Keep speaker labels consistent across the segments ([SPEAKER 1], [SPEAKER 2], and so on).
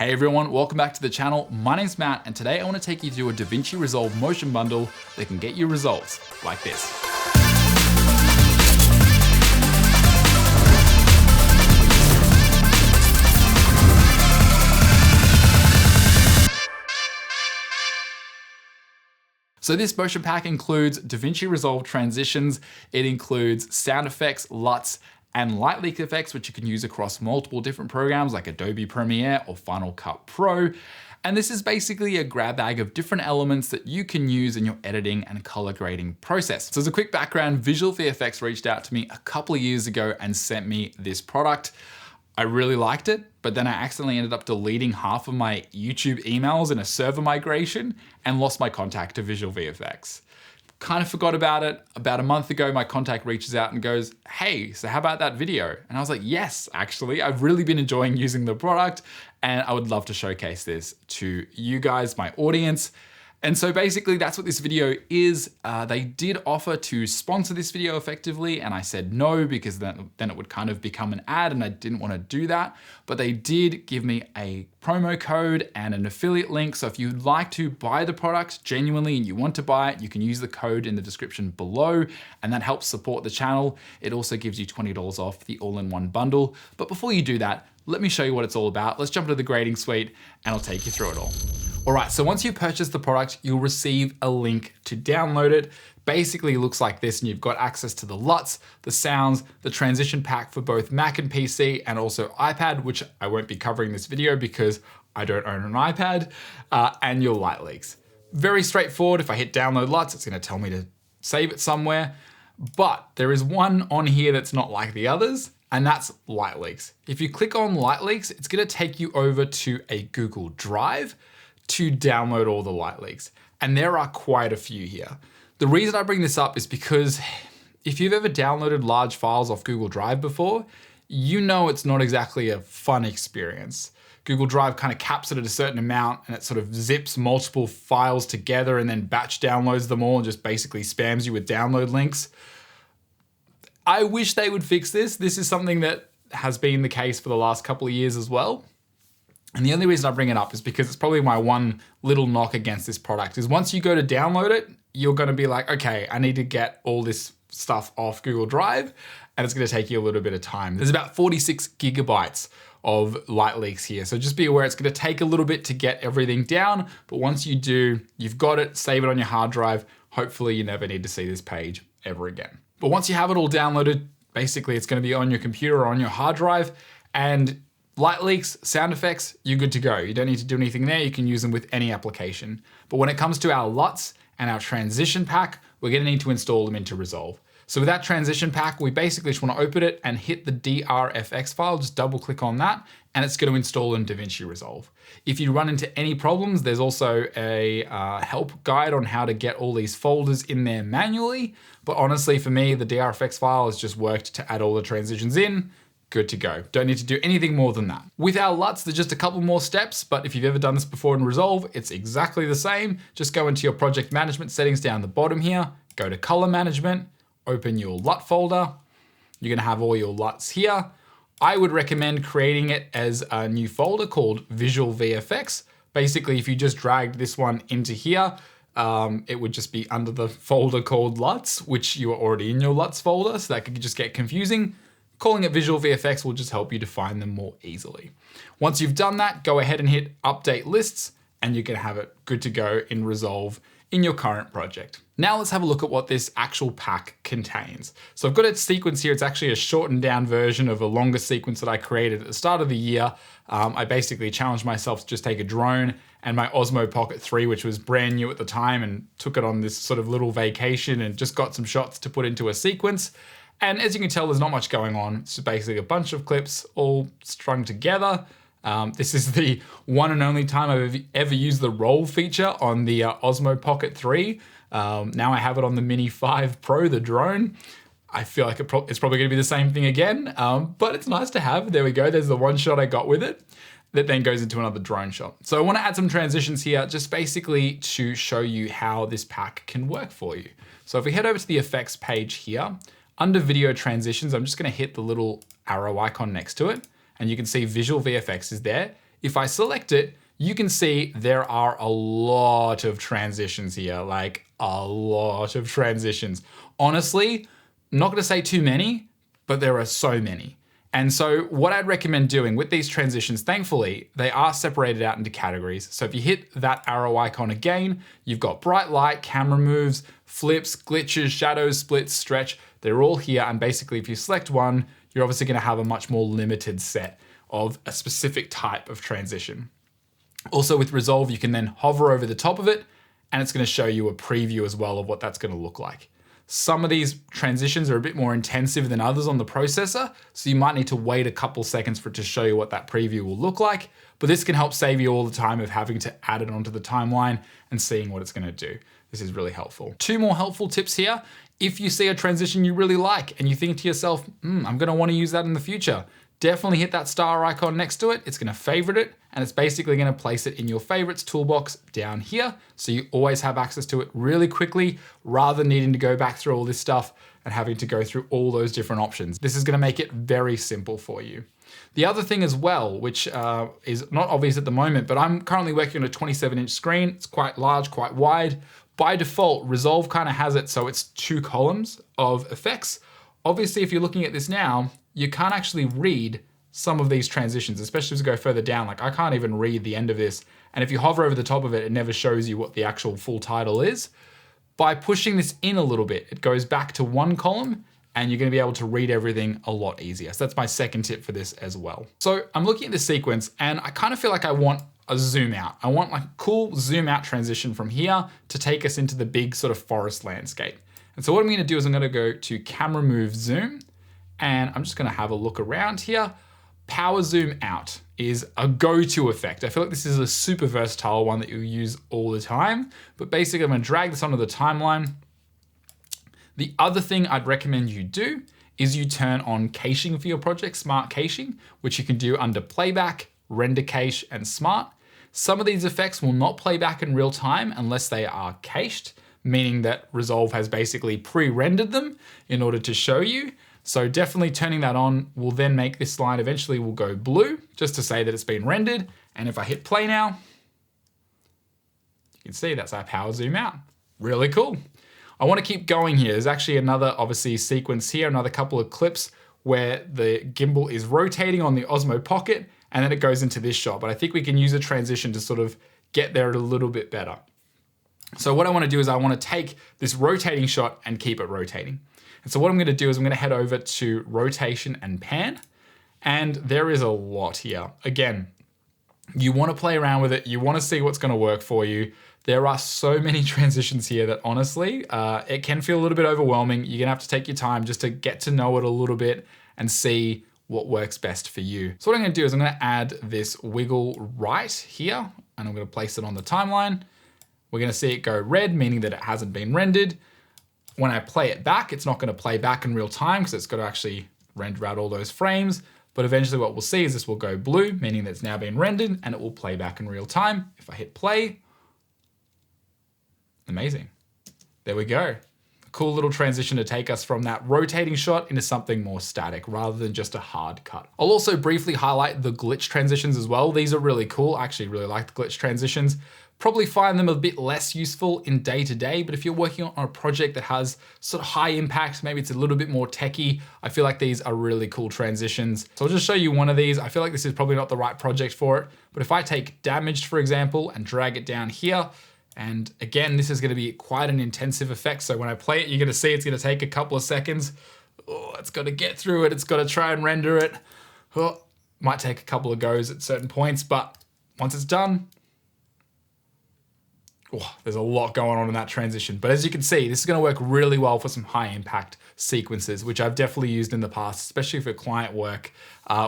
[SPEAKER 1] Hey everyone, welcome back to the channel. My name's Matt, and today I want to take you through a DaVinci Resolve motion bundle that can get you results like this. So this motion pack includes DaVinci Resolve transitions, it includes sound effects, LUTs, and light leak effects, which you can use across multiple different programs like Adobe Premiere or Final Cut Pro. And this is basically a grab bag of different elements that you can use in your editing and color grading process. So as a quick background, visualVFX reached out to me a couple of years ago and sent me this product. I really liked it, but then I accidentally ended up deleting half of my YouTube emails in a server migration and lost my contact to visualVFX. Kind of forgot about it. About a month ago, my contact reaches out and goes, hey, so how about that video? And I was like, yes, actually, I've really been enjoying using the product and I would love to showcase this to you guys, my audience. And so basically that's what this video is. They did offer to sponsor this video effectively, and I said no because then it would kind of become an ad and I didn't want to do that. But they did give me a promo code and an affiliate link. So if you'd like to buy the product genuinely and you want to buy it, you can use the code in the description below, and that helps support the channel. It also gives you $20 off the all-in-one bundle. But before you do that, let me show you what it's all about. Let's jump into the grading suite and I'll take you through it all. All right, so once you purchase the product, you'll receive a link to download it. Basically, it looks like this, and you've got access to the LUTs, the sounds, the transition pack for both Mac and PC, and also iPad, which I won't be covering in this video because I don't own an iPad, and your light leaks. Very straightforward. If I hit download LUTs, it's gonna tell me to save it somewhere, but there is one on here that's not like the others, and that's light leaks. If you click on light leaks, it's gonna take you over to a Google Drive to download all the light leaks. And there are quite a few here. The reason I bring this up is because if you've ever downloaded large files off Google Drive before, you know it's not exactly a fun experience. Google Drive kind of caps it at a certain amount and it sort of zips multiple files together and then batch downloads them all and just basically spams you with download links. I wish they would fix this. This is something that has been the case for the last couple of years as well. And the only reason I bring it up is because it's probably my one little knock against this product is once you go to download it, you're gonna be like, okay, I need to get all this stuff off Google Drive, and it's gonna take you a little bit of time. There's about 46 gigabytes of light leaks here. So just be aware it's gonna take a little bit to get everything down, but once you do, you've got it, save it on your hard drive. Hopefully you never need to see this page ever again. But once you have it all downloaded, basically it's gonna be on your computer or on your hard drive, and light leaks, sound effects, you're good to go. You don't need to do anything there. You can use them with any application. But when it comes to our LUTs and our transition pack, we're gonna need to install them into Resolve. So with that transition pack, we basically just wanna open it and hit the DRFX file, just double click on that, and it's gonna install in DaVinci Resolve. If you run into any problems, there's also a help guide on how to get all these folders in there manually. But honestly, for me, the DRFX file has just worked to add all the transitions in. Good to go. Don't need to do anything more than that. With our LUTs, there's just a couple more steps, but if you've ever done this before in Resolve, it's exactly the same. Just go into your project management settings down the bottom here, go to color management, open your LUT folder. You're gonna have all your LUTs here. I would recommend creating it as a new folder called visualVFX. Basically, if you just dragged this one into here, it would just be under the folder called LUTs, which you are already in your LUTs folder, so that could just get confusing. Calling it visualVFX will just help you to find them more easily. Once you've done that, go ahead and hit update lists and you can have it good to go in Resolve in your current project. Now let's have a look at what this actual pack contains. So I've got a sequence here. It's actually a shortened down version of a longer sequence that I created at the start of the year. I basically challenged myself to just take a drone and my Osmo Pocket 3, which was brand new at the time, and took it on this sort of little vacation and just got some shots to put into a sequence. And as you can tell, there's not much going on. It's basically a bunch of clips all strung together. This is the one and only time I've ever used the roll feature on the Osmo Pocket 3. Now I have it on the Mini 5 Pro, the drone. I feel like it's probably gonna be the same thing again, but it's nice to have. There we go, there's the one shot I got with it that then goes into another drone shot. So I wanna add some transitions here just basically to show you how this pack can work for you. So if we head over to the effects page here, under video transitions, I'm just gonna hit the little arrow icon next to it, and you can see visualVFX is there. if I select it, you can see there are a lot of transitions here, like a lot of transitions. Honestly, I'm not gonna say too many, but there are so many. And so what I'd recommend doing with these transitions, thankfully, they are separated out into categories. So if you hit that arrow icon again, you've got bright light, camera moves, flips, glitches, shadows, splits, stretch. They're all here. And basically, if you select one, you're obviously gonna have a much more limited set of a specific type of transition. Also with Resolve, you can then hover over the top of it and it's gonna show you a preview as well of what that's gonna look like. Some of these transitions are a bit more intensive than others on the processor, so you might need to wait a couple seconds for it to show you what that preview will look like, but this can help save you all the time of having to add it onto the timeline and seeing what it's gonna do. This is really helpful. Two more helpful tips here. If you see a transition you really like and you think to yourself, I'm gonna wanna use that in the future, definitely hit that star icon next to it. It's gonna favorite it, and it's basically gonna place it in your favorites toolbox down here. So you always have access to it really quickly, rather than needing to go back through all this stuff and having to go through all those different options. This is gonna make it very simple for you. The other thing as well, which is not obvious at the moment, but I'm currently working on a 27-inch screen. It's quite large, quite wide. By default, Resolve kind of has it so it's 2 columns of effects. Obviously, if you're looking at this now, you can't actually read some of these transitions, especially as you go further down. Like I can't even read the end of this. And if you hover over the top of it, it never shows you what the actual full title is. By pushing this in a little bit, it goes back to 1 column and you're gonna be able to read everything a lot easier. So that's my second tip for this as well. So I'm looking at this sequence and I kind of feel like I want a zoom out. I want like a cool zoom out transition from here to take us into the big sort of forest landscape. And so what I'm gonna do is I'm gonna go to camera move zoom, and I'm just gonna have a look around here. Power zoom out is a go-to effect. I feel like this is a super versatile one that you'll use all the time, but basically I'm gonna drag this onto the timeline. The other thing I'd recommend you do is you turn on caching for your project, smart caching, which you can do under playback, render cache, and smart. Some of these effects will not play back in real time unless they are cached, meaning that Resolve has basically pre-rendered them in order to show you. So definitely turning that on will then make this line eventually will go blue, just to say that it's been rendered. And if I hit play now, you can see that's our power zoom out. Really cool. I want to keep going here. There's actually another, obviously, sequence here, another couple of clips where the gimbal is rotating on the Osmo Pocket, and then it goes into this shot. But I think we can use a transition to sort of get there a little bit better. So what I want to do is I want to take this rotating shot and keep it rotating. And so what I'm gonna do is I'm gonna head over to rotation and pan, and there is a lot here. Again, you wanna play around with it, you wanna see what's gonna work for you. There are so many transitions here that honestly, it can feel a little bit overwhelming. You're gonna have to take your time just to get to know it a little bit and see what works best for you. So what I'm gonna do is I'm gonna add this wiggle right here, and I'm gonna place it on the timeline. We're gonna see it go red, meaning that it hasn't been rendered. When I play it back, it's not gonna play back in real time because it's gotta actually render out all those frames. But eventually what we'll see is this will go blue, meaning that it's now been rendered, and it will play back in real time. If I hit play, amazing. There we go. A cool little transition to take us from that rotating shot into something more static rather than just a hard cut. I'll also briefly highlight the glitch transitions as well. These are really cool. I actually really like the glitch transitions. Probably find them a bit less useful in day-to-day, but if you're working on a project that has sort of high impact, maybe it's a little bit more techie, I feel like these are really cool transitions. So I'll just show you one of these. I feel like this is probably not the right project for it, but if I take damaged, for example, and drag it down here, and again, this is gonna be quite an intensive effect. So when I play it, you're gonna see it's gonna take a couple of seconds. Oh, it's gotta get through it. It's gotta try and render it. Oh, might take a couple of goes at certain points, but once it's done, oh, there's a lot going on in that transition. But as you can see, this is gonna work really well for some high impact sequences, which I've definitely used in the past, especially for client work,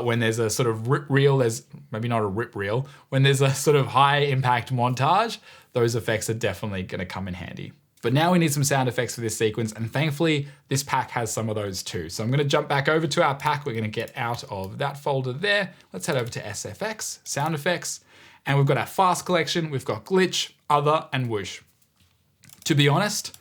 [SPEAKER 1] when there's a sort of rip reel, there's maybe not a rip reel, when there's a sort of high impact montage, those effects are definitely gonna come in handy. But now we need some sound effects for this sequence, and thankfully this pack has some of those too. So I'm gonna jump back over to our pack. We're gonna get out of that folder there. Let's head over to SFX, sound effects, and we've got our fast collection, we've got glitch, other, and whoosh. To be honest,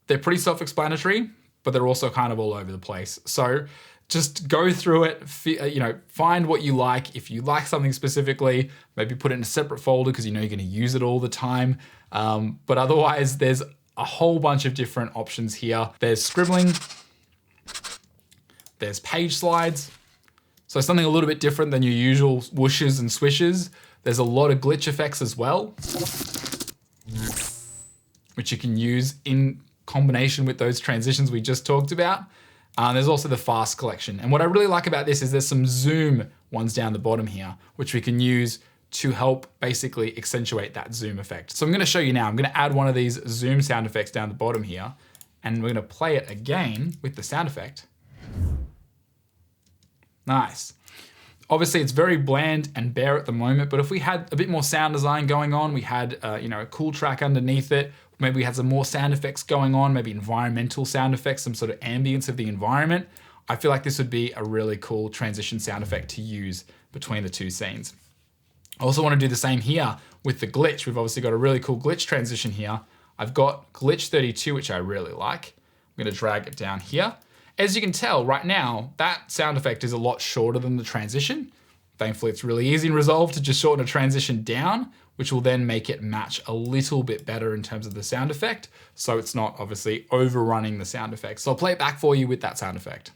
[SPEAKER 1] they're pretty self-explanatory, but they're also kind of all over the place. So just go through it, find what you like. If you like something specifically, maybe put it in a separate folder because you know you're going to use it all the time. But otherwise, there's a whole bunch of different options here. There's scribbling, there's page slides. So something a little bit different than your usual whooshes and swishes. There's a lot of glitch effects as well, which you can use in combination with those transitions we just talked about. There's also the fast collection. And what I really like about this is there's some zoom ones down the bottom here, which we can use to help basically accentuate that zoom effect. So I'm gonna show you now. I'm gonna add one of these zoom sound effects down the bottom here, and we're gonna play it again with the sound effect. Nice. Obviously it's very bland and bare at the moment, but if we had a bit more sound design going on, we had a cool track underneath it, maybe we had some more sound effects going on, maybe environmental sound effects, some sort of ambience of the environment, I feel like this would be a really cool transition sound effect to use between the two scenes. I also want to do the same here with the glitch. We've obviously got a really cool glitch transition here. I've got glitch 32, which I really like. I'm going to drag it down here. As you can tell right now, that sound effect is a lot shorter than the transition. Thankfully, it's really easy in Resolve to just shorten a transition down, which will then make it match a little bit better in terms of the sound effect. So it's not obviously overrunning the sound effect. So I'll play it back for you with that sound effect.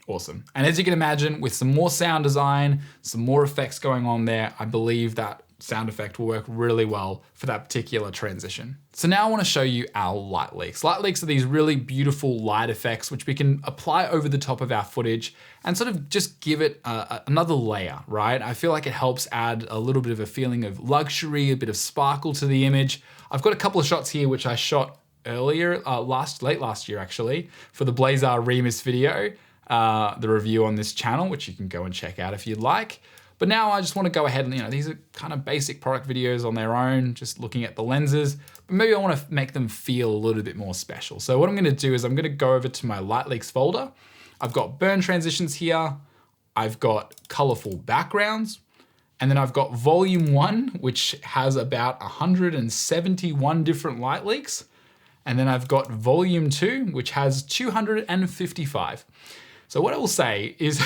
[SPEAKER 1] Awesome. And as you can imagine, with some more sound design, some more effects going on there, I believe that sound effect will work really well for that particular transition. So now I want to show you our light leaks. Light leaks are these really beautiful light effects which we can apply over the top of our footage and sort of just give it another layer, right? I feel like it helps add a little bit of a feeling of luxury, a bit of sparkle to the image. I've got a couple of shots here which I shot earlier, late last year actually, for the Blazar Remus video, the review on this channel, which you can go and check out if you'd like. But now I just want to go ahead and, these are kind of basic product videos on their own, just looking at the lenses, but maybe I want to make them feel a little bit more special. So what I'm going to do is I'm going to go over to my light leaks folder. I've got burn transitions here. I've got colorful backgrounds. And then I've got volume 1, which has about 171 different light leaks. And then I've got volume 2, which has 255. So what I will say is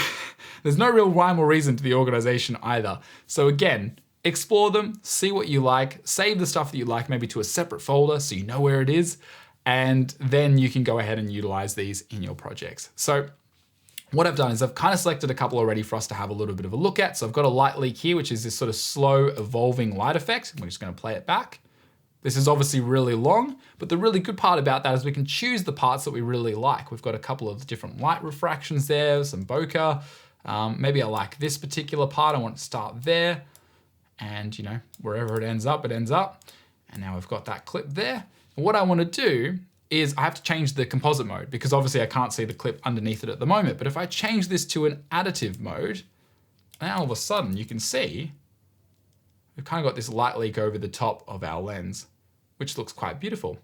[SPEAKER 1] there's no real rhyme or reason to the organization either. So again, explore them, see what you like, save the stuff that you like maybe to a separate folder so you know where it is, and then you can go ahead and utilize these in your projects. So what I've done is I've kind of selected a couple already for us to have a little bit of a look at. So I've got a light leak here, which is this sort of slow evolving light effect. We're just going to play it back. This is obviously really long, but the really good part about that is we can choose the parts that we really like. We've got a couple of different light refractions there, some bokeh. Maybe I like this particular part. I want to start there, and wherever it ends up, it ends up. And now we've got that clip there. And what I want to do is I have to change the composite mode because obviously I can't see the clip underneath it at the moment. But if I change this to an additive mode, now all of a sudden you can see we've kind of got this light leak over the top of our lens, which looks quite beautiful.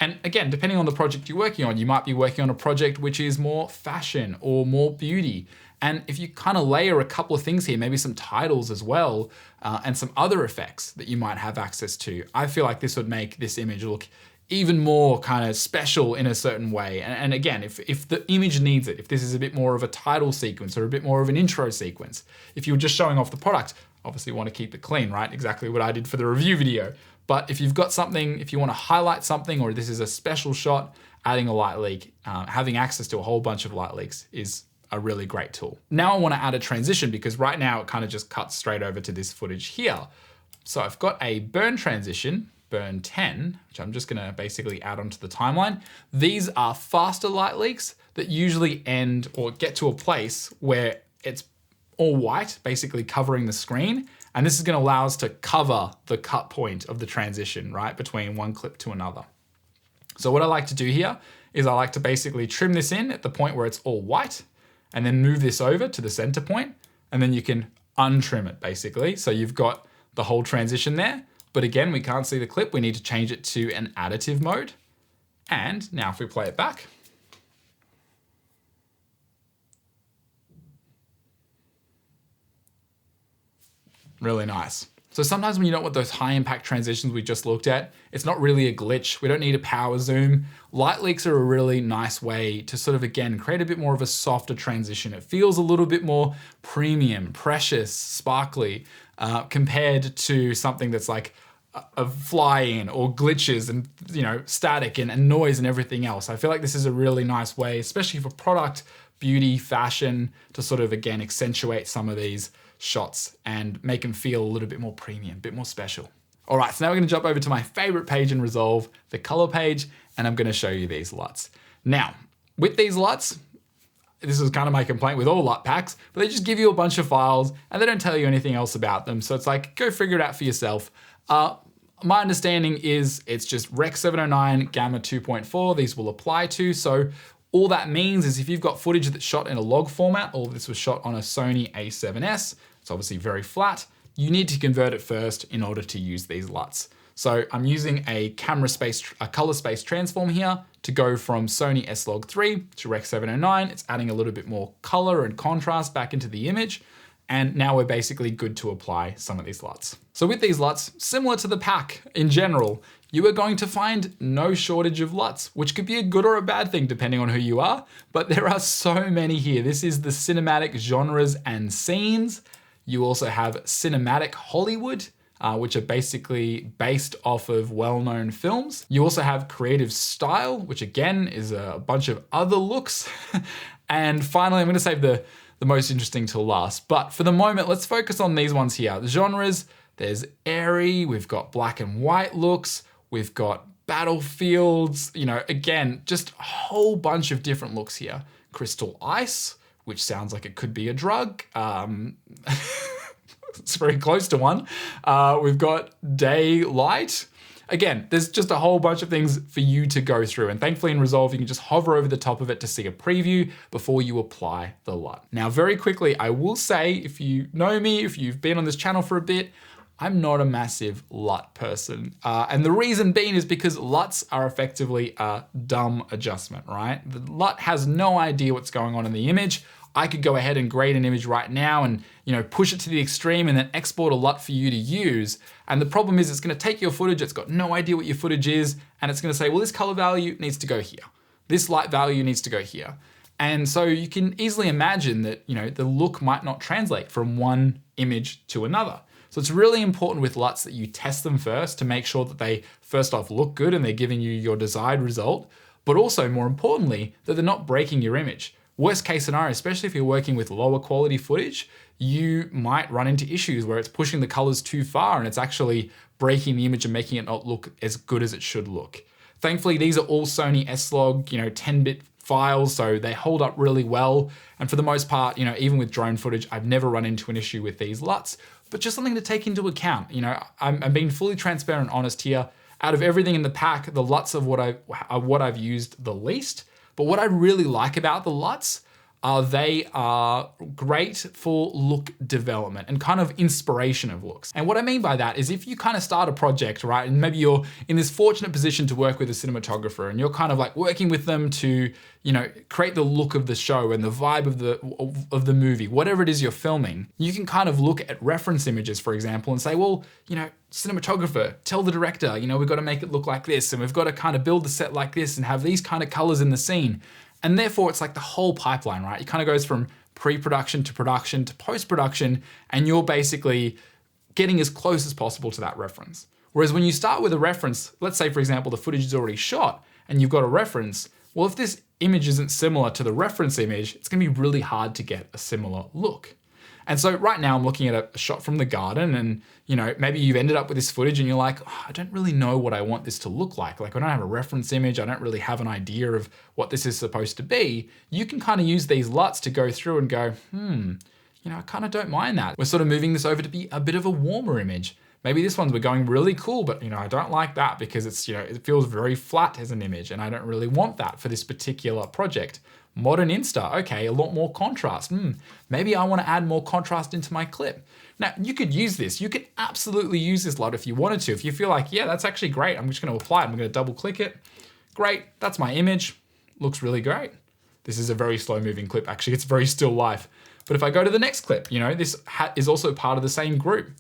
[SPEAKER 1] And again, depending on the project you're working on, you might be working on a project which is more fashion or more beauty. And if you kind of layer a couple of things here, maybe some titles as well, and some other effects that you might have access to, I feel like this would make this image look even more kind of special in a certain way. And again, if the image needs it, if this is a bit more of a title sequence or a bit more of an intro sequence, if you're just showing off the product, obviously you want to keep it clean, right? Exactly what I did for the review video. But if you've got something, if you want to highlight something, or this is a special shot, adding a light leak, having access to a whole bunch of light leaks is a really great tool. Now I want to add a transition because right now it kind of just cuts straight over to this footage here. So I've got a burn transition, burn 10, which I'm just going to basically add onto the timeline. These are faster light leaks that usually end or get to a place where it's all white, basically covering the screen. And this is going to allow us to cover the cut point of the transition, right, between one clip to another. So what I like to do here is I like to basically trim this in at the point where it's all white and then move this over to the center point, and then you can untrim it basically. So you've got the whole transition there, but again, we can't see the clip. We need to change it to an additive mode. And now if we play it back, really nice. So sometimes when you don't want those high impact transitions we just looked at, it's not really a glitch. We don't need a power zoom. Light leaks are a really nice way to sort of, again, create a bit more of a softer transition. It feels a little bit more premium, precious, sparkly, compared to something that's like a fly-in or glitches and, you know, static and noise and everything else. I feel like this is a really nice way, especially for product, beauty, fashion, to sort of, again, accentuate some of these shots and make them feel a little bit more premium, a bit more special. All right, so now we're gonna jump over to my favorite page in Resolve, the color page, and I'm gonna show you these LUTs. Now, with these LUTs, this is kind of my complaint with all LUT packs, but they just give you a bunch of files and they don't tell you anything else about them. So it's like, go figure it out for yourself. My understanding is it's just Rec 709, Gamma 2.4, these will apply to. So all that means is if you've got footage that's shot in a log format, or this was shot on a Sony a7S, it's obviously very flat, you need to convert it first in order to use these LUTs. So I'm using a color space transform here to go from Sony S-Log3 to Rec 709. It's adding a little bit more color and contrast back into the image. And now we're basically good to apply some of these LUTs. So with these LUTs, similar to the pack in general, you are going to find no shortage of LUTs, which could be a good or a bad thing depending on who you are, but there are so many here. This is the cinematic genres and scenes. You also have cinematic Hollywood, which are basically based off of well-known films. You also have creative style, which again is a bunch of other looks. And finally, I'm gonna save the most interesting till last. But for the moment, let's focus on these ones here. The genres, there's airy, we've got black and white looks, we've got battlefields, you know, again, just a whole bunch of different looks here. Crystal ice, which sounds like it could be a drug. It's very close to one. We've got daylight. Again, there's just a whole bunch of things for you to go through. And thankfully in Resolve, you can just hover over the top of it to see a preview before you apply the LUT. Now, very quickly, I will say, if you know me, if you've been on this channel for a bit, I'm not a massive LUT person. And the reason being is because LUTs are effectively a dumb adjustment, right? The LUT has no idea what's going on in the image. I could go ahead and grade an image right now and, you know, push it to the extreme and then export a LUT for you to use. And the problem is it's gonna take your footage, it's got no idea what your footage is, and it's gonna say, well, this color value needs to go here. This light value needs to go here. And so you can easily imagine that, you know, the look might not translate from one image to another. So it's really important with LUTs that you test them first to make sure that they first off look good and they're giving you your desired result, but also more importantly, that they're not breaking your image. Worst case scenario, especially if you're working with lower quality footage, you might run into issues where it's pushing the colors too far and it's actually breaking the image and making it not look as good as it should look. Thankfully, these are all Sony S-Log, you know, 10-bit files, so they hold up really well. And for the most part, you know, even with drone footage, I've never run into an issue with these LUTs, but just something to take into account. You know, I'm being fully transparent and honest here. Out of everything in the pack, the LUTs are what I've used the least. But what I really like about the LUTs are they are great for look development and kind of inspiration of looks. And what I mean by that is if you kind of start a project, right, and maybe you're in this fortunate position to work with a cinematographer and you're kind of like working with them to, you know, create the look of the show and the vibe of the movie, whatever it is you're filming, you can kind of look at reference images, for example, and say, well, you know, cinematographer, tell the director, you know, we've got to make it look like this and we've got to kind of build the set like this and have these kind of colors in the scene. And therefore it's like the whole pipeline, right? It kind of goes from pre-production to production to post-production, and you're basically getting as close as possible to that reference. Whereas when you start with a reference, let's say for example, the footage is already shot and you've got a reference, well, if this image isn't similar to the reference image, it's gonna be really hard to get a similar look. And so right now I'm looking at a shot from the garden and, you know, maybe you've ended up with this footage and you're like, oh, I don't really know what I want this to look like. Like I don't have a reference image. I don't really have an idea of what this is supposed to be. You can kind of use these LUTs to go through and go, you know, I kind of don't mind that. We're sort of moving this over to be a bit of a warmer image. Maybe this one's we're going really cool, but you know, I don't like that because it's, you know, it feels very flat as an image and I don't really want that for this particular project. Modern Insta, okay, a lot more contrast. Maybe I want to add more contrast into my clip. Now, you could use this. You could absolutely use this LUT if you wanted to. If you feel like, yeah, that's actually great. I'm just going to apply it. I'm going to double click it. Great, that's my image. Looks really great. This is a very slow moving clip. Actually, it's very still life. But if I go to the next clip, you know, this is also part of the same group.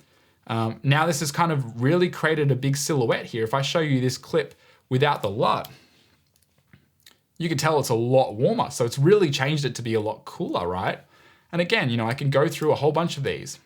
[SPEAKER 1] Now this has kind of really created a big silhouette here. If I show you this clip without the LUT, you can tell it's a lot warmer. So it's really changed it to be a lot cooler, right? And again, you know, I can go through a whole bunch of these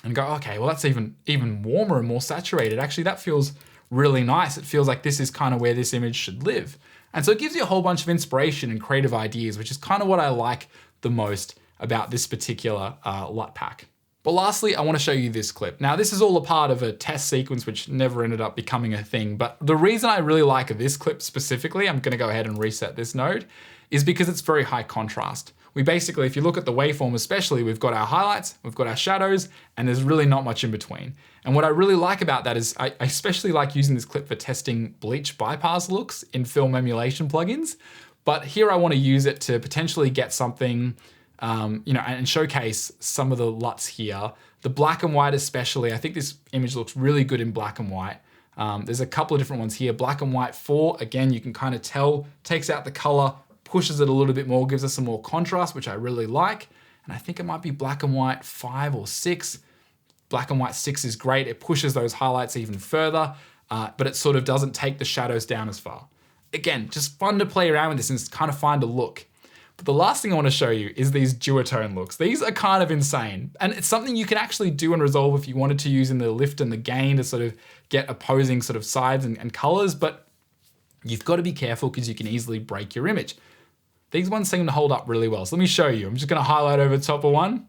[SPEAKER 1] and go, okay, well, that's even warmer and more saturated. Actually, that feels really nice. It feels like this is kind of where this image should live. And so it gives you a whole bunch of inspiration and creative ideas, which is kind of what I like the most about this particular LUT pack. But lastly, I want to show you this clip. Now, this is all a part of a test sequence, which never ended up becoming a thing. But the reason I really like this clip specifically, I'm going to go ahead and reset this node, is because it's very high contrast. We basically, if you look at the waveform especially, we've got our highlights, we've got our shadows, and there's really not much in between. And what I really like about that is I especially like using this clip for testing bleach bypass looks in film emulation plugins. But here I want to use it to potentially get something, you know, and showcase some of the LUTs here. The black and white especially, I think this image looks really good in black and white. There's a couple of different ones here. Black and white 4, again, you can kind of tell, takes out the color, pushes it a little bit more, gives us some more contrast, which I really like. And I think it might be black and white 5 or 6. Black and white 6 is great. It pushes those highlights even further, but it sort of doesn't take the shadows down as far. Again, just fun to play around with this and kind of find a look. But the last thing I want to show you is these duotone looks. These are kind of insane. And it's something you can actually do and resolve if you wanted to use in the lift and the gain to sort of get opposing sort of sides and colors, but you've got to be careful because you can easily break your image. These ones seem to hold up really well. So let me show you. I'm just going to highlight over the top of one.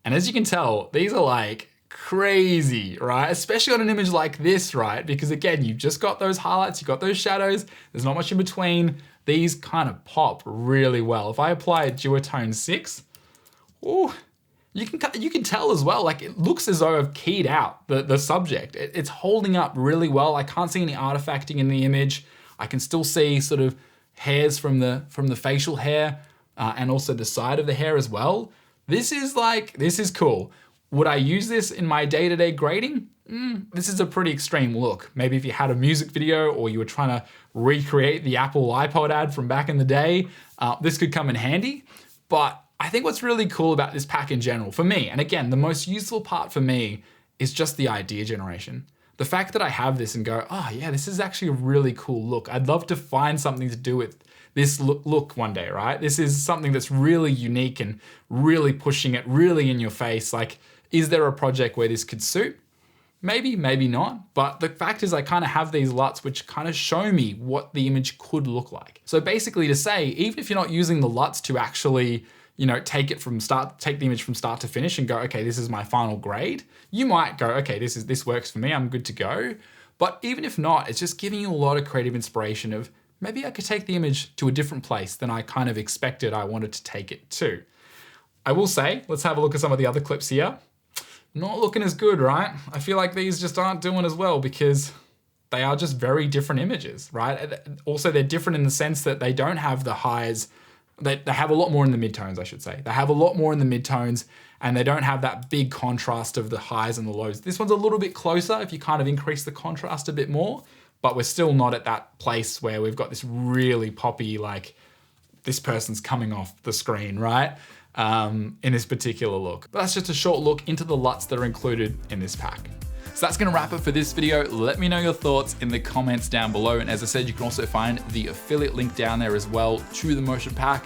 [SPEAKER 1] And as you can tell, these are like crazy, right? Especially on an image like this, right? Because again, you've just got those highlights, you've got those shadows, there's not much in between. These kind of pop really well. If I apply a duotone 6, ooh, you can tell as well, like it looks as though I've keyed out the subject. It's holding up really well. I can't see any artifacting in the image. I can still see sort of hairs from the facial hair and also the side of the hair as well. This is cool. Would I use this in my day-to-day grading? This is a pretty extreme look. Maybe if you had a music video or you were trying to recreate the Apple iPod ad from back in the day, this could come in handy. But I think what's really cool about this pack in general, for me, and again, the most useful part for me is just the idea generation. The fact that I have this and go, oh yeah, this is actually a really cool look. I'd love to find something to do with this look one day, right? This is something that's really unique and really pushing it really in your face. Like, is there a project where this could suit? Maybe, maybe not. But the fact is I kind of have these LUTs which kind of show me what the image could look like. So basically to say, even if you're not using the LUTs to actually, you know, take the image from start to finish and go, okay, this is my final grade. You might go, okay, this works for me, I'm good to go. But even if not, it's just giving you a lot of creative inspiration of maybe I could take the image to a different place than I kind of expected I wanted to take it to. I will say, let's have a look at some of the other clips here. Not looking as good, right? I feel like these just aren't doing as well because they are just very different images, right? Also, they're different in the sense that they don't have the highs. They have a lot more in the midtones, I should say. They have a lot more in the midtones and they don't have that big contrast of the highs and the lows. This one's a little bit closer if you kind of increase the contrast a bit more, but we're still not at that place where we've got this really poppy, like this person's coming off the screen, right? In this particular look. But that's just a short look into the LUTs that are included in this pack. So that's gonna wrap it for this video. Let me know your thoughts in the comments down below. And as I said, you can also find the affiliate link down there as well to the Motion Pack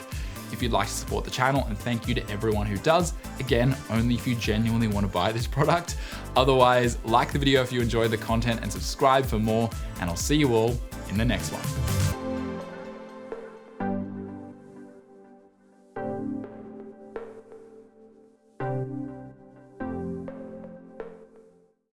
[SPEAKER 1] if you'd like to support the channel. And thank you to everyone who does. Again, only if you genuinely want to buy this product. Otherwise, like the video if you enjoyed the content and subscribe for more. And I'll see you all in the next one.